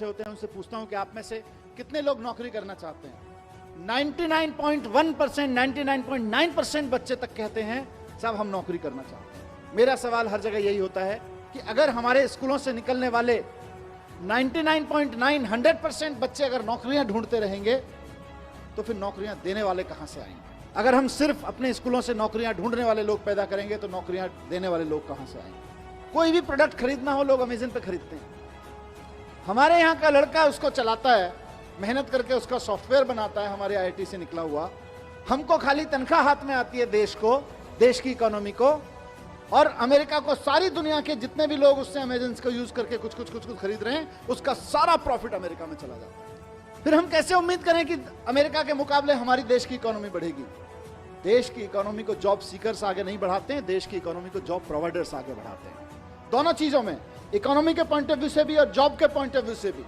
होते हैं उनसे पूछता हूं कि आप में से कितने लोग नौकरी करना चाहते हैं। 99.1%, 99.9% बच्चे तक कहते हैं साहब हम नौकरी करना चाहते हैं। मेरा सवाल हर जगह यही होता है कि अगर हमारे स्कूलों से निकलने वाले 99.9, 100% बच्चे अगर नौकरियां ढूंढते रहेंगे तो फिर नौकरियां देने वाले कहां से आएंगे? अगर हम सिर्फ अपने स्कूलों से नौकरियां ढूंढने वाले लोग पैदा करेंगे तो नौकरियां देने वाले लोग कहां से आएंगे? कोई भी प्रोडक्ट खरीदना हो लोग अमेज़न पे खरीदते हैं। हमारे यहाँ का लड़का उसको चलाता है, मेहनत करके उसका सॉफ्टवेयर बनाता है, हमारे आईआईटी से निकला हुआ। हमको खाली तनख्वाह हाथ में आती है देश को, देश की इकोनॉमी को, और अमेरिका को, सारी दुनिया के जितने भी लोग उससे अमेज़न को यूज करके कुछ खरीद रहे हैं, उसका सारा प्रॉफिट अमेरिका में चला जाता है। फिर हम कैसे उम्मीद करें कि अमेरिका के मुकाबले हमारी देश की इकोनॉमी बढ़ेगी? देश की इकोनॉमी को जॉब सीकर्स आगे नहीं बढ़ाते हैं, देश की इकोनॉमी को जॉब प्रोवाइडर्स आगे बढ़ाते हैं। दोनों चीजों में, इकोनॉमी के पॉइंट ऑफ व्यू से भी और जॉब के पॉइंट ऑफ व्यू से भी।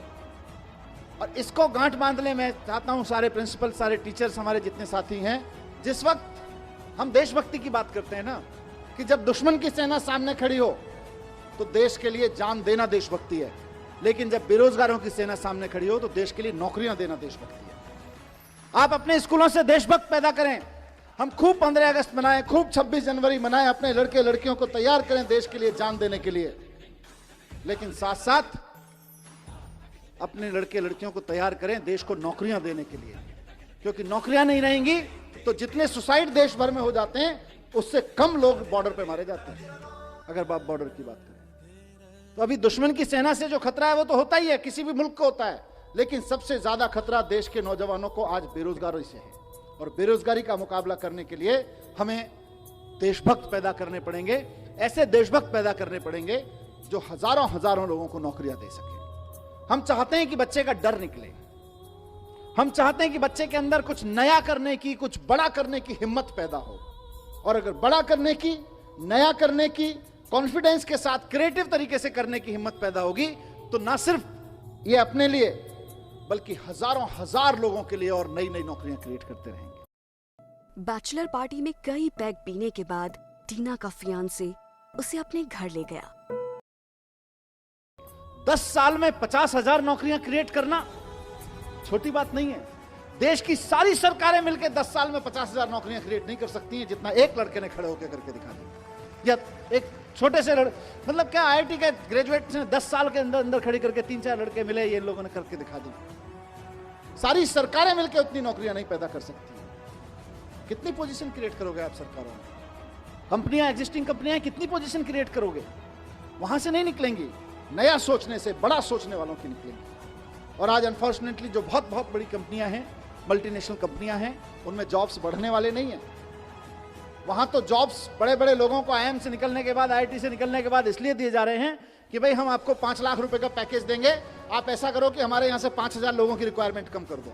और इसको गांठ बांधने में चाहता हूं सारे प्रिंसिपल, सारे टीचर्स, हमारे जितने साथी हैं। जिस वक्त हम देशभक्ति की बात करते हैं ना, कि जब दुश्मन की सेना सामने खड़ी हो तो देश के लिए जान देना देशभक्ति है, लेकिन जब बेरोजगारों की सेना सामने खड़ी हो तो देश के लिए नौकरियां देना देशभक्ति है। आप अपने स्कूलों से देशभक्त पैदा करें। हम खूब 15 अगस्त मनाएं, खूब 26 जनवरी मनाएं, अपने लड़के लड़कियों को तैयार करें देश के लिए जान देने के लिए, लेकिन साथ साथ अपने लड़के लड़कियों को तैयार करें देश को नौकरियां देने के लिए। क्योंकि नौकरियां नहीं रहेंगी तो जितने सुसाइड देश भर में हो जाते हैं उससे कम लोग बॉर्डर पे मारे जाते हैं। अगर आप बॉर्डर की बात करें तो अभी दुश्मन की सेना से जो खतरा है वो तो होता ही है, किसी भी मुल्क को होता है, लेकिन सबसे ज्यादा खतरा देश के नौजवानों को आज बेरोजगारी से है। और बेरोजगारी का मुकाबला करने के लिए हमें देशभक्त पैदा करने पड़ेंगे, ऐसे देशभक्त पैदा करने पड़ेंगे जो हजारों हजारों लोगों को नौकरियां दे सके। हम चाहते हैं कि बच्चे का डर निकले, हम चाहते हैं कि बच्चे के अंदर कुछ नया करने की, कुछ बड़ा करने की हिम्मत पैदा हो। और अगर बड़ा करने की, नया करने की, कॉन्फिडेंस के साथ क्रिएटिव तरीके से करने की हिम्मत पैदा होगी तो ना सिर्फ ये अपने लिए बल्कि हजारों हजार लोगों के लिए और नई नई नौकरियां क्रिएट करते रहेंगे। बैचलर पार्टी में कई पैग पीने के बाद टीना का फियांसे उसे अपने घर ले गया। 10 साल में 50,000 नौकरियां क्रिएट करना छोटी बात नहीं है। देश की सारी सरकारें मिलकर 10 साल में 50,000 नौकरियां क्रिएट नहीं कर सकती हैं, जितना एक लड़के ने खड़े होकर करके दिखा दिया। या एक छोटे से मतलब क्या, आईआईटी के ग्रेजुएट ने 10 साल के अंदर अंदर खड़ी करके 3-4 लड़के मिले, ये लोगों ने करके दिखा दी। सारी सरकारें मिलकर उतनी नौकरियां नहीं पैदा कर सकती। कितनी पोजीशन क्रिएट करोगे आप सरकारों में? कंपनियां, एग्जिस्टिंग कंपनियां कितनी पोजीशन क्रिएट करोगे? वहां से नहीं निकलेंगी, नया सोचने से, बड़ा सोचने वालों की निकलेंगी। और आज अनफॉर्चुनेटली जो बहुत बहुत बड़ी कंपनियां हैं, मल्टीनेशनल कंपनियां हैं, उनमें जॉब्स बढ़ने वाले नहीं हैं। वहां तो जॉब्स बड़े बड़े लोगों को आईआईएम से निकलने के बाद, आईआईटी से निकलने के बाद इसलिए दिए जा रहे हैं कि भाई हम आपको 5 लाख रुपए का पैकेज देंगे, आप ऐसा करो कि हमारे यहां से 5,000 लोगों की रिक्वायरमेंट कम कर दो।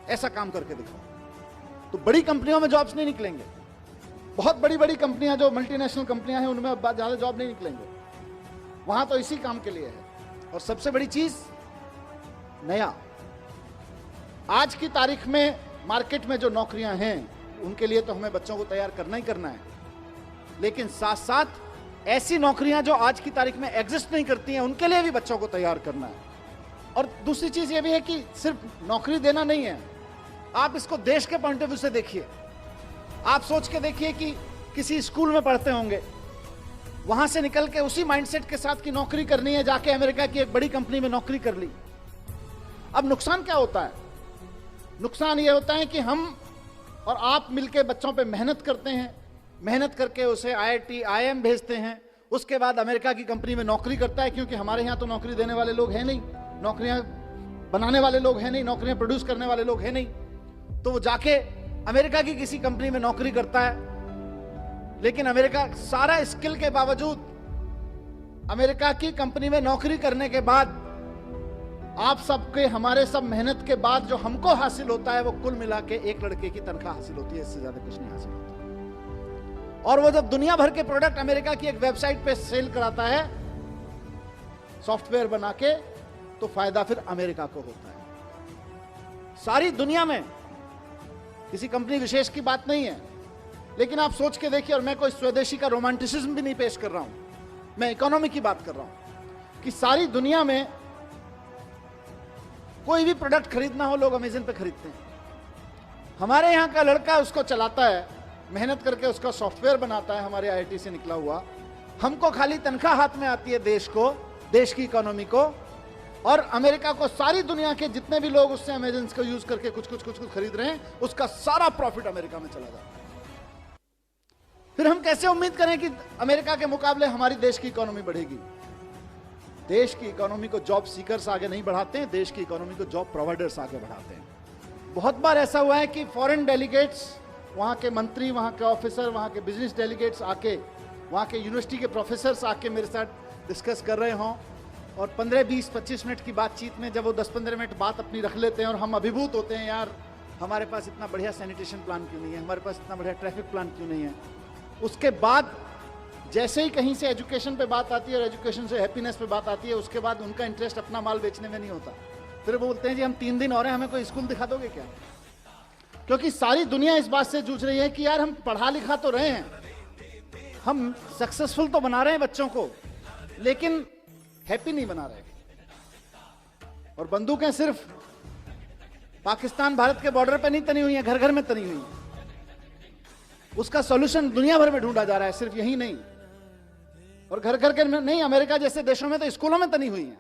ऐसा काम करके दिखाओ। तो बड़ी कंपनियों में जॉब्स नहीं निकलेंगे। बहुत बड़ी बड़ी कंपनियां जो मल्टीनेशनल कंपनियां हैं उनमें ज्यादा जॉब नहीं निकलेंगे। वहां तो इसी काम के लिए है। और सबसे बड़ी चीज नया, आज की तारीख में मार्केट में जो नौकरियां हैं उनके लिए तो हमें बच्चों को तैयार करना ही करना है, लेकिन साथ साथ ऐसी नौकरियां जो आज की तारीख में एग्जिस्ट नहीं करती हैं उनके लिए भी बच्चों को तैयार करना है। और दूसरी चीज ये भी है कि सिर्फ नौकरी देना नहीं है, आप इसको देश के पॉइंट ऑफ व्यू से देखिए। आप सोच के देखिए कि किसी स्कूल में पढ़ते होंगे, वहां से निकल के उसी माइंडसेट के साथ की नौकरी करनी है, जाके अमेरिका की एक बड़ी कंपनी में नौकरी कर ली। अब नुकसान क्या होता है? नुकसान ये होता है कि हम और आप मिलके बच्चों पे मेहनत करते हैं, मेहनत करके उसे आईआईटी, आईएम भेजते हैं, उसके बाद अमेरिका की कंपनी में नौकरी करता है, क्योंकि हमारे यहाँ तो नौकरी देने वाले लोग हैं नहीं, नौकरियां बनाने वाले लोग हैं नहीं, नौकरियां प्रोड्यूस करने वाले लोग हैं नहीं। तो वो जाके अमेरिका की किसी कंपनी में नौकरी करता है, लेकिन अमेरिका सारा स्किल के बावजूद, अमेरिका की कंपनी में नौकरी करने के बाद आप सबके, हमारे सब मेहनत के बाद जो हमको हासिल होता है वो कुल मिला के एक लड़के की तनख्वाह हासिल होती है, इससे ज्यादा कुछ नहीं हासिल होता। और वो जब दुनिया भर के प्रोडक्ट अमेरिका की एक वेबसाइट पे सेल कराता है सॉफ्टवेयर बना के, तो फायदा फिर अमेरिका को होता है। सारी दुनिया में किसी कंपनी विशेष की बात नहीं है, लेकिन आप सोच के देखिए, और मैं कोई स्वदेशी का रोमांटिसिज्म भी नहीं पेश कर रहा हूं, मैं इकोनॉमी की बात कर रहा हूं, कि सारी दुनिया में कोई भी प्रोडक्ट खरीदना हो लोग अमेजन पे खरीदते हैं। हमारे यहाँ का लड़का उसको चलाता है, मेहनत करके उसका सॉफ्टवेयर बनाता है, हमारे आईआईटी से निकला हुआ। हमको खाली तनख्वाह हाथ में आती है देश को, देश की इकोनॉमी को, और अमेरिका को सारी दुनिया के जितने भी लोग उससे अमेजन को यूज करके कुछ खरीद रहे हैं, उसका सारा प्रॉफिट अमेरिका में चला जाता है। फिर हम कैसे उम्मीद करें कि अमेरिका के मुकाबले हमारी देश की इकोनॉमी बढ़ेगी? देश की इकोनॉमी को जॉब सीकर्स आगे नहीं बढ़ाते हैं, देश की इकोनॉमी को जॉब प्रोवाइडर्स आगे बढ़ाते हैं। बहुत बार ऐसा हुआ है कि फॉरेन डेलीगेट्स, वहाँ के मंत्री, वहाँ के ऑफिसर, वहाँ के बिजनेस डेलीगेट्स आके, वहाँ के यूनिवर्सिटी के प्रोफेसर्स आके मेरे साथ डिस्कस कर रहे हों, और 15, 20, 25 मिनट की बातचीत में जब वो 10-15 मिनट बात अपनी रख लेते हैं और हम अभिभूत होते हैं, यार हमारे पास इतना बढ़िया सैनिटेशन प्लान क्यों नहीं है, हमारे पास इतना बढ़िया ट्रैफिक प्लान क्यों नहीं है। उसके बाद जैसे ही कहीं से एजुकेशन पे बात आती है और एजुकेशन से हैप्पीनेस पे बात आती है, उसके बाद उनका इंटरेस्ट अपना माल बेचने में नहीं होता। फिर वो बोलते हैं जी हम 3 दिन और हैं, हमें कोई स्कूल दिखा दोगे क्या? क्योंकि सारी दुनिया इस बात से जूझ रही है कि यार हम पढ़ा लिखा तो रहे हैं, हम सक्सेसफुल तो बना रहे हैं बच्चों को, लेकिन हैप्पी नहीं बना रहे। और बंदूकें सिर्फ पाकिस्तान भारत के बॉर्डर पे नहीं तनी हुई हैं, घर घर में तनी हुई हैं। उसका सॉल्यूशन दुनिया भर में ढूंढा जा रहा है, सिर्फ यही नहीं, और घर घर के नहीं, अमेरिका जैसे देशों में तो स्कूलों में तनी हुई हैं।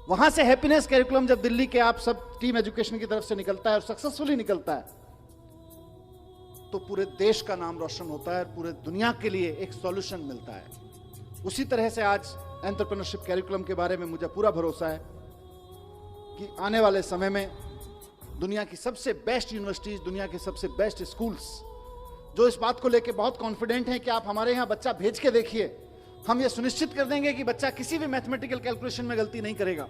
वहां से हैप्पीनेस कैरिकुलम जब दिल्ली के आप सब टीम एजुकेशन की तरफ से निकलता है और सक्सेसफुली निकलता है, तो पूरे देश का नाम रोशन होता है और पूरे दुनिया के लिए एक सॉल्यूशन मिलता है। उसी तरह से आज एंटरप्रेन्योरशिप कैरिकुलम के बारे में मुझे पूरा भरोसा है कि आने वाले समय में दुनिया की सबसे बेस्ट यूनिवर्सिटीज, दुनिया के सबसे बेस्ट स्कूल्स जो इस बात को लेकर बहुत कॉन्फिडेंट हैं कि आप हमारे यहाँ बच्चा भेज के देखिए, हम ये सुनिश्चित कर देंगे कि बच्चा किसी भी मैथमेटिकल कैलकुलेशन में गलती नहीं करेगा।